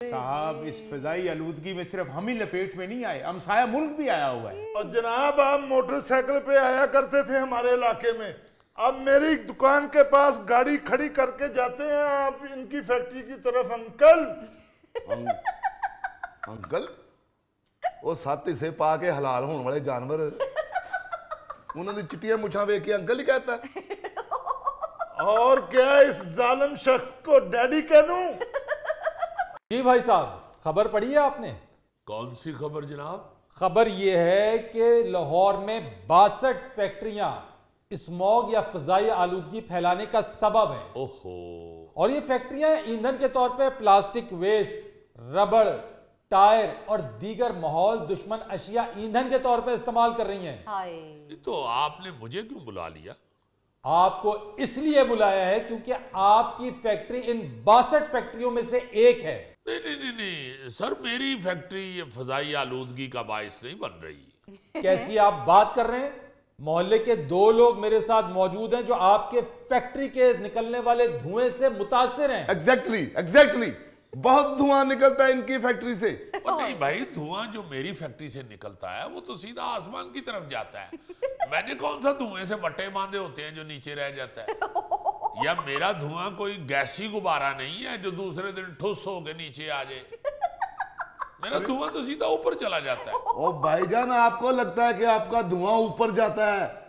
साहब इस फिजाई आलूदगी में सिर्फ हम ही लपेट में नहीं आए, हमसाया मुल्क भी आया हुआ है। और जनाब आप मोटरसाइकिल पे आया करते थे हमारे इलाके में, अब मेरी दुकान के पास गाड़ी खड़ी करके जाते हैं आप इनकी फैक्ट्री की तरफ। अंकल अंकल वो साथी से पा के हलाल होने वाले जानवर उन्होंने चिट्टियां मुछा वे के अंकल ही कहता है। और क्या इस जालिम शख्स को डैडी कह दूं? जी भाई साहब, खबर पढ़ी है आपने? कौन सी खबर जनाब? खबर यह है कि लाहौर में 62 फैक्ट्रियां स्मॉग या फजाई आलूदगी फैलाने का सबब है। ओहो। और ये फैक्ट्रियां ईंधन के तौर पे प्लास्टिक वेस्ट, रबड़, टायर और दीगर माहौल दुश्मन अशिया ईंधन के तौर पे इस्तेमाल कर रही हैं। तो आपने मुझे क्यों बुला लिया? आपको इसलिए बुलाया है क्योंकि आपकी फैक्ट्री इन 62 फैक्ट्रियों में से एक है। नहीं सर, मेरी फैक्ट्री ये फजाई आलूदगी का बाइस नहीं बन रही। कैसी आप बात कर रहे हैं? मोहल्ले के 2 लोग मेरे साथ मौजूद हैं जो आपके फैक्ट्री के निकलने वाले धुएं से मुतासिर हैं। एग्जैक्टली बहुत धुआं निकलता है इनकी फैक्ट्री से। और नहीं भाई, धुआं जो मेरी फैक्ट्री से निकलता है वो तो सीधा आसमान की तरफ जाता है। मैंने कौन सा धुएं से बट्टे बांधे होते हैं जो नीचे रह जाता है? या मेरा धुआं कोई गैसी गुब्बारा नहीं है जो दूसरे दिन ठुस होके नीचे आ जाए। मेरा धुआं तो सीधा ऊपर चला जाता है। ओ भाईजान, आपको लगता है कि आपका धुआं ऊपर जाता है?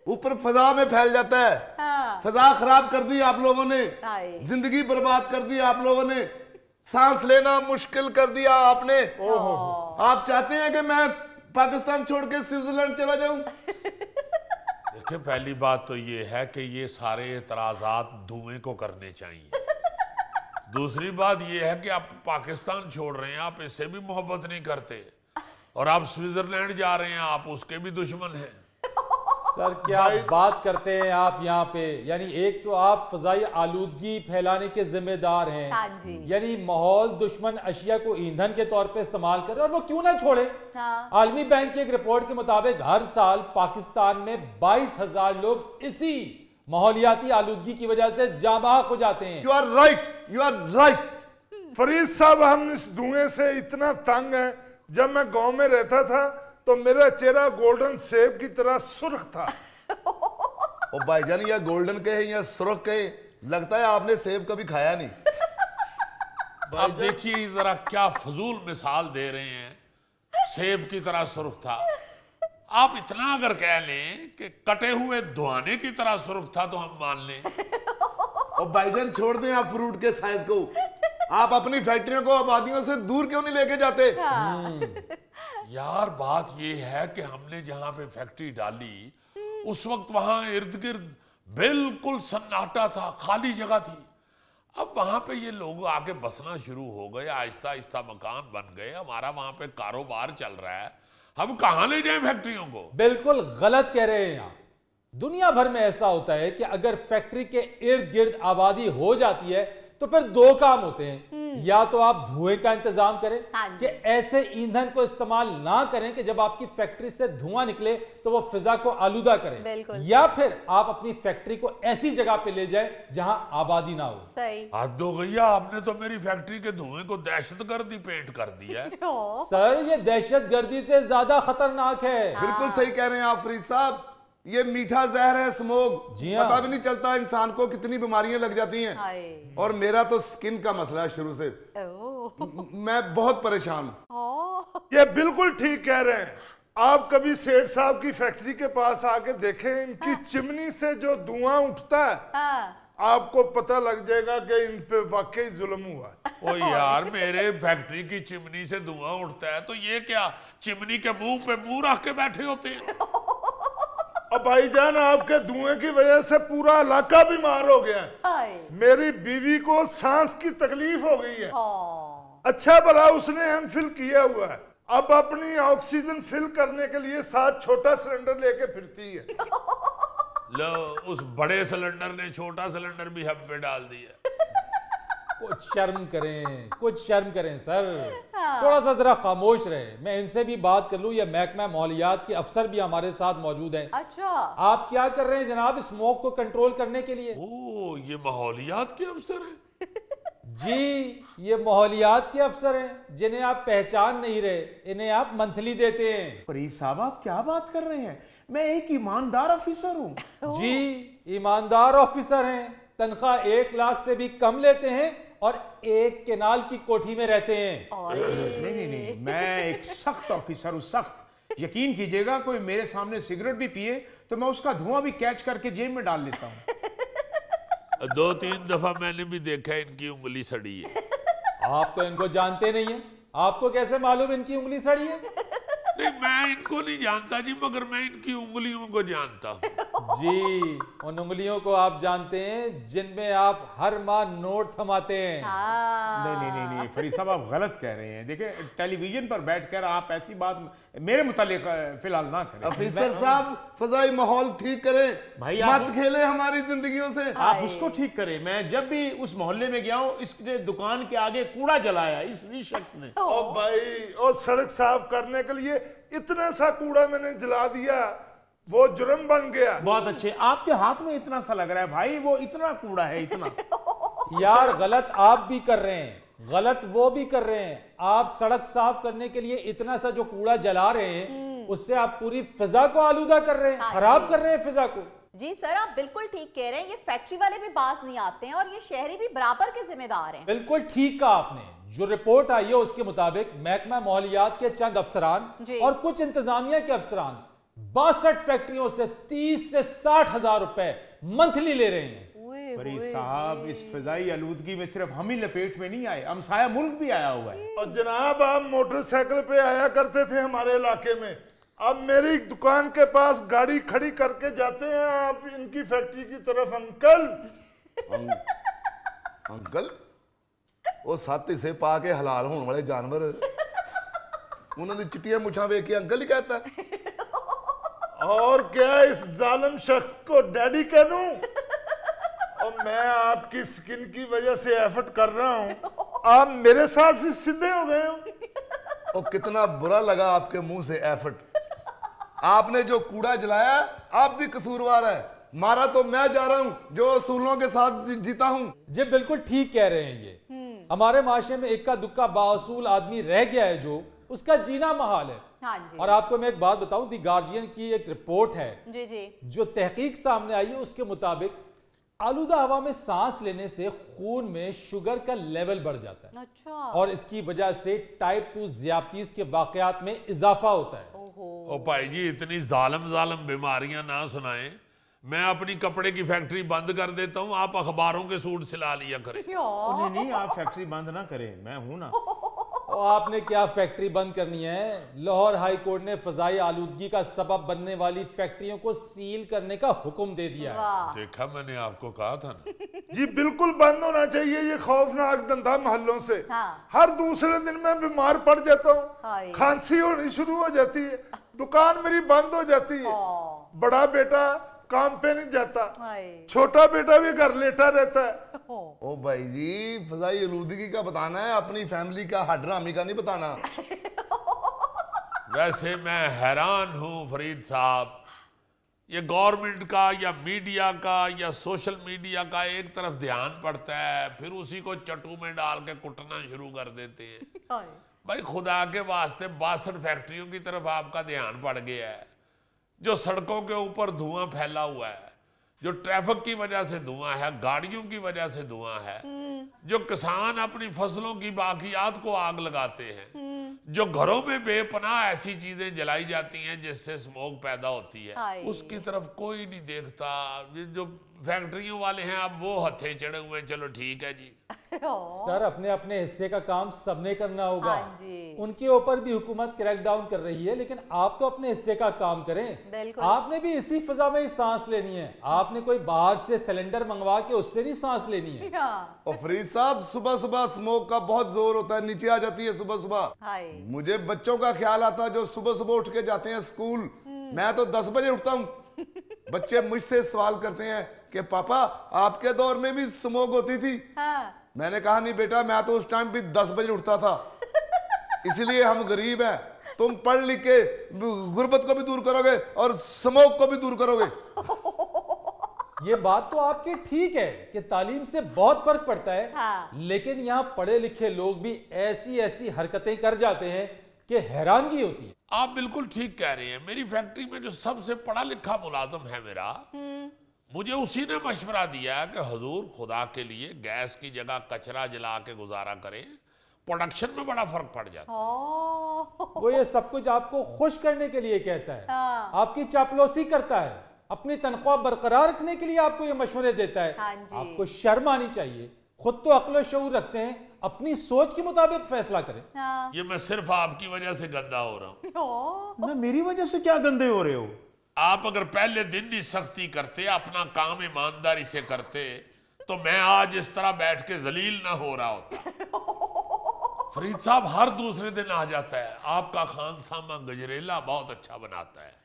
ऊपर फजा में फैल जाता है। हाँ। फजा खराब कर दी आप लोगों ने, जिंदगी बर्बाद कर दी आप लोगों ने, सांस लेना मुश्किल कर दिया आपने। आप चाहते हैं कि मैं पाकिस्तान छोड़ के स्विट्जरलैंड चला जाऊं? देखिए, पहली बात तो ये है कि ये सारे एतराजात धुएं को करने चाहिए। दूसरी बात ये है कि आप पाकिस्तान छोड़ रहे हैं, आप इससे भी मोहब्बत नहीं करते, और आप स्विट्जरलैंड जा रहे हैं, आप उसके भी दुश्मन हैं। सर क्या बात करते हैं आप यहाँ पे? यानी एक तो आप फजाई आलूदगी फैलाने के जिम्मेदार हैं। हाँ जी। यानी माहौल दुश्मन अशिया को ईंधन के तौर पे इस्तेमाल करें, और वो क्यों ना छोड़े। हाँ। आलमी बैंक की एक रिपोर्ट के मुताबिक हर साल पाकिस्तान में 22,000 लोग इसी माहौलियाती आलूदगी की वजह से जाँ बहक हो जाते हैं। You are right. फरीद साहब, हम इस धुएं से इतना तंग हैं, जब मैं गांव में रहता था तो मेरा चेहरा गोल्डन सेब की तरह सुर्ख था। ओ भाईजान, या गोल्डन कहे या सुर्ख कहे, लगता है आपने सेब कभी खाया नहीं। अब देखिए जरा क्या फजूल मिसाल दे रहे हैं। सेब की तरह सुर्ख था। आप इतना अगर कह लें कि कटे हुए धुआने की तरह सुर्ख था तो हम मान लें। और भाईजान छोड़ दें आप फ्रूट के साइज को, आप अपनी फैक्ट्रियों को आबादियों से दूर क्यों नहीं लेके जाते? यार बात यह है कि हमने जहां पे फैक्ट्री डाली उस वक्त वहां इर्द गिर्द बिल्कुल सन्नाटा था, खाली जगह थी। अब वहां पे ये लोग आके बसना शुरू हो गए, आहिस्ता आहिस्ता मकान बन गए, हमारा वहां पे कारोबार चल रहा है। हम कहां ले जाएं फैक्ट्रियों को? बिल्कुल गलत कह रहे हैं आप। दुनिया भर में ऐसा होता है कि अगर फैक्ट्री के इर्द गिर्द आबादी हो जाती है तो फिर 2 काम होते हैं। या तो आप धुएं का इंतजाम करें कि ऐसे ईंधन को इस्तेमाल ना करें कि जब आपकी फैक्ट्री से धुआं निकले तो वो फिजा को आलूदा करें, या फिर आप अपनी फैक्ट्री को ऐसी जगह पे ले जाएं जहां आबादी ना हो। सही। हद हो गई, आपने तो मेरी फैक्ट्री के धुएं को दहशतगर्दी पेंट कर दिया है। सर ये दहशतगर्दी से ज्यादा खतरनाक है। बिल्कुल सही कह रहे हैं आप फरीद साहब, ये मीठा जहर है स्मोक। जी हाँ। पता भी नहीं चलता इंसान को कितनी बीमारियां लग जाती हैं। और मेरा तो स्किन का मसला है शुरू से, मैं बहुत परेशान हूं। ये बिल्कुल ठीक कह रहे हैं आप। कभी सेठ साहब की फैक्ट्री के पास आके देखें, इनकी चिमनी से जो धुआं उठता है, आपको पता लग जाएगा कि इन पे वाकई जुल्म हुआ है। ओ यार, मेरे फैक्ट्री की चिमनी से धुआं उठता है तो ये क्या चिमनी के मुंह पे मुंह रख के बैठे होते हैं? अब भाईजान, आपके धुएं की वजह से पूरा इलाका बीमार हो गया है। मेरी बीवी को सांस की तकलीफ हो गई है। अच्छा भला उसने एमफिल किया हुआ है, अब अपनी ऑक्सीजन फिल करने के लिए साथ छोटा सिलेंडर लेके फिरती है। लो, उस बड़े सिलेंडर ने छोटा सिलेंडर भी हम पे डाल दिया। कुछ शर्म करें, कुछ शर्म करें सर। थोड़ा सा जरा खामोश रहे। मैं इनसे भी बात कर लूं, ये महकमा माहौलियात के अफसर भी हमारे साथ मौजूद हैं। अच्छा, आप क्या कर रहे हैं जनाब स्मोक को कंट्रोल करने के लिए? ओ, ये माहौलियात के अफसर हैं। जी, ये माहौलियात के अफसर हैं जिन्हें आप पहचान नहीं रहे, इन्हें आप मंथली देते हैं। फरीद साहब आप क्या बात कर रहे हैं? मैं एक ईमानदार ऑफिसर हूँ। जी, ईमानदार ऑफिसर हैं, तनख्वाह 1 लाख से भी कम लेते हैं और एक केनाल की कोठी में रहते हैं। नहीं, मैं एक सख्त ऑफिसर हूँ, सख्त। यकीन कीजिएगा, कोई मेरे सामने सिगरेट भी पिए तो मैं उसका धुआं भी कैच करके जेब में डाल लेता हूँ। 2-3 दफा मैंने भी देखा है इनकी उंगली सड़ी है। आप तो इनको जानते नहीं हैं, आपको कैसे मालूम इनकी उंगली सड़ी है? नहीं, मैं इनको नहीं जानता जी, मगर मैं इनकी उंगलियों को जानता हूँ। जी, उन उंगलियों को आप जानते हैं जिनमें आप हर माह नोट थमाते हैं। नहीं, फरीद साहब आप गलत कह रहे हैं। देखिए, टेलीविजन पर बैठकर आप ऐसी बात मेरे मुतालिक फिलहाल ना करें। ऑफिसर साहब, फजाई माहौल ठीक करें भाई, मत खेले हमारी जिंदगियों से। आप उसको ठीक करें। मैं जब भी उस मोहल्ले में गया हूँ, इसने दुकान के आगे कूड़ा जलाया इस शख्स ने। ओ भाई, ओ सड़क साफ करने के लिए इतना सा कूड़ा मैंने जला दिया, वो जुर्म बन गया। बहुत अच्छे, आपके हाथ में इतना सा लग रहा है भाई, वो इतना कूड़ा है, इतना। यार, गलत आप भी कर रहे हैं, गलत वो भी कर रहे हैं। आप सड़क साफ करने के लिए इतना सा जो कूड़ा जला रहे हैं, उससे आप पूरी फिजा को आलूदा कर रहे हैं, खराब कर रहे हैं फिजा को। जी सर, आप बिल्कुल ठीक कह रहे हैं। ये फैक्ट्री वाले भी बात नहीं आते हैं और ये शहरी भी बराबर के जिम्मेदार हैं। बिल्कुल ठीक कहा आपने। जो रिपोर्ट आई है उसके मुताबिक महकमा माहौलियात के चंद अफसरान और कुछ इंतजामिया के अफसरान 62 फैक्ट्रियों से 30 से 60 हजार रुपए मंथली ले रहे हैं। फरीद साहब, इस फिजाई आलूदगी में सिर्फ हम ही लपेट में नहीं आए, हमसाया मुल्क भी आया हुआ है। और जनाब, आप मोटरसाइकिल पे आया करते थे हमारे इलाके में, अब मेरी दुकान के पास गाड़ी खड़ी करके जाते हैं आप इनकी फैक्ट्री की तरफ। अंकल वो साथी से पा के हलाल होने वाले जानवर, उन्होंने चिट्टियां मुछा वे के अंकल ही कहता है। और क्या इस जालिम शख्स को डैडी कह दूं? और मैं आपकी स्किन की वजह से एफर्ट कर रहा हूं, आप मेरे साथ से सीधे हो गए हो। और कितना बुरा लगा आपके मुंह से एफर्ट। आपने जो कूड़ा जलाया, आप भी कसूरवार है। मारा तो मैं जा रहा हूं जो असूलों के साथ जीता हूं। जी बिल्कुल ठीक कह रहे हैं। ये हमारे माशरे में इक्का दुक्का बाअसूल आदमी रह गया है जो उसका जीना महाल है। हाँ जी। और आपको मैं एक बात बताऊं, दी गार्जियन की एक रिपोर्ट है जी जी, जो तहकीक सामने आई है, उसके मुताबिक आलूदा हवा में सांस लेने से खून में शुगर का लेवल बढ़ जाता है। अच्छा। और इसकी वजह से टाइप 2 ज़ियादतीज़ के वाकयात में इजाफा होता है। ओ भाई जी, इतनी जालम बीमारियां ना सुनाएं। मैं अपनी कपड़े की फैक्ट्री बंद कर देता हूं, आप अखबारों के सूट सिला लिया करें। नहीं, आप फैक्ट्री बंद ना करें, मैं हूं ना। और आपने क्या फैक्ट्री बंद करनी है? लाहौर हाई कोर्ट ने फजाई आलूदगी का सबब बनने वाली फैक्ट्रियों को सील करने का हुक्म दे दिया है। देखा, मैंने आपको कहा था ना। जी बिल्कुल बंद होना चाहिए ये खौफनाक धंधा मोहल्लों से। हाँ। हर दूसरे दिन मैं बीमार पड़ जाता हूँ, खांसी होनी शुरू हो जाती है, दुकान मेरी बंद हो जाती है। बड़ा बेटा काम पे नहीं जाता, छोटा बेटा भी घर लेटा रहता है। ओ भाई जी, फजाई आलूदगी का बताना है, अपनी फैमिली का हड्रामी का नहीं बताना। वैसे मैं हैरान हूं फरीद साहब, ये गवर्नमेंट का या मीडिया का या सोशल मीडिया का एक तरफ ध्यान पड़ता है, फिर उसी को चटू में डाल के कुटना शुरू कर देते हैं। भाई खुदा के वास्ते 62 फैक्ट्रियों की तरफ आपका ध्यान पड़ गया है। जो सड़कों के ऊपर धुआं फैला हुआ है, जो ट्रैफिक की वजह से धुआं है, गाड़ियों की वजह से धुआं है, जो किसान अपनी फसलों की बाकियात को आग लगाते हैं, जो घरों में बेपनाह ऐसी चीजें जलाई जाती हैं जिससे स्मोक पैदा होती है, उसकी तरफ कोई नहीं देखता। जो फैक्ट्रियों वाले हैं अब वो हथे चढ़े हुए, चलो ठीक है जी। सर, अपने अपने हिस्से का काम सबने करना होगा। उनके ऊपर भी हुकूमत क्रैकडाउन कर रही है, लेकिन आप तो अपने हिस्से का काम करें। आपने भी इसी फिजा में ही सांस लेनी है। आपने कोई बाहर से सिलेंडर मंगवा के उससे नहीं सांस लेनी है। और फरीद साहब, सुबह सुबह स्मोक का बहुत जोर होता है, नीचे आ जाती है सुबह सुबह। मुझे बच्चों का ख्याल आता है जो सुबह सुबह उठ के जाते हैं स्कूल। मैं तो 10 बजे उठता हूँ। बच्चे मुझसे सवाल करते हैं कि पापा आपके दौर में भी स्मोक होती थी? मैंने कहा नहीं बेटा, मैं तो उस टाइम भी 10 बजे उठता था। इसलिए हम गरीब हैं। तुम पढ़ लिख के गुर्बत को भी दूर करोगे और स्मोक को भी दूर करोगे। ये बात तो आपकी ठीक है कि तालीम से बहुत फर्क पड़ता है। हाँ। लेकिन यहाँ पढ़े लिखे लोग भी ऐसी ऐसी हरकतें कर जाते हैं कि हैरानगी होती है। आप बिल्कुल ठीक कह रहे हैं। मेरी फैक्ट्री में जो सबसे पढ़ा लिखा मुलाजिम है मेरा, मुझे उसी ने मशवरा दिया कि हुजूर खुदा के लिए गैस की जगह कचरा जला के गुजारा करें, प्रोडक्शन में बड़ा फर्क पड़ जाता है। वो ये सब कुछ आपको खुश करने के लिए कहता है, आपकी चापलूसी करता है, अपनी तनख्वाह बरकरार रखने के लिए आपको ये मशवरे देता है। आपको शर्म आनी चाहिए। खुद तो अक्ल शऊर रखते हैं, अपनी सोच के मुताबिक फैसला करें। ये मैं सिर्फ आपकी वजह से गंदा हो रहा हूँ। ना मेरी वजह से क्या गंदे हो रहे हो? आप अगर पहले दिन ही सख्ती करते, अपना काम ईमानदारी से करते, तो मैं आज इस तरह बैठ के जलील ना हो रहा होता। फरीद साहब हर दूसरे दिन आ जाता है, आपका खान सामा गजरेला बहुत अच्छा बनाता है।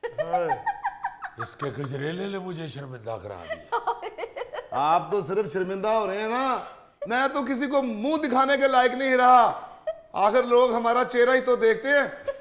इसके गजरेले ने मुझे शर्मिंदा करा दिया। आप तो सिर्फ शर्मिंदा हो रहे हैं ना, मैं तो किसी को मुंह दिखाने के लायक नहीं रहा। आखिर लोग हमारा चेहरा ही तो देखते हैं।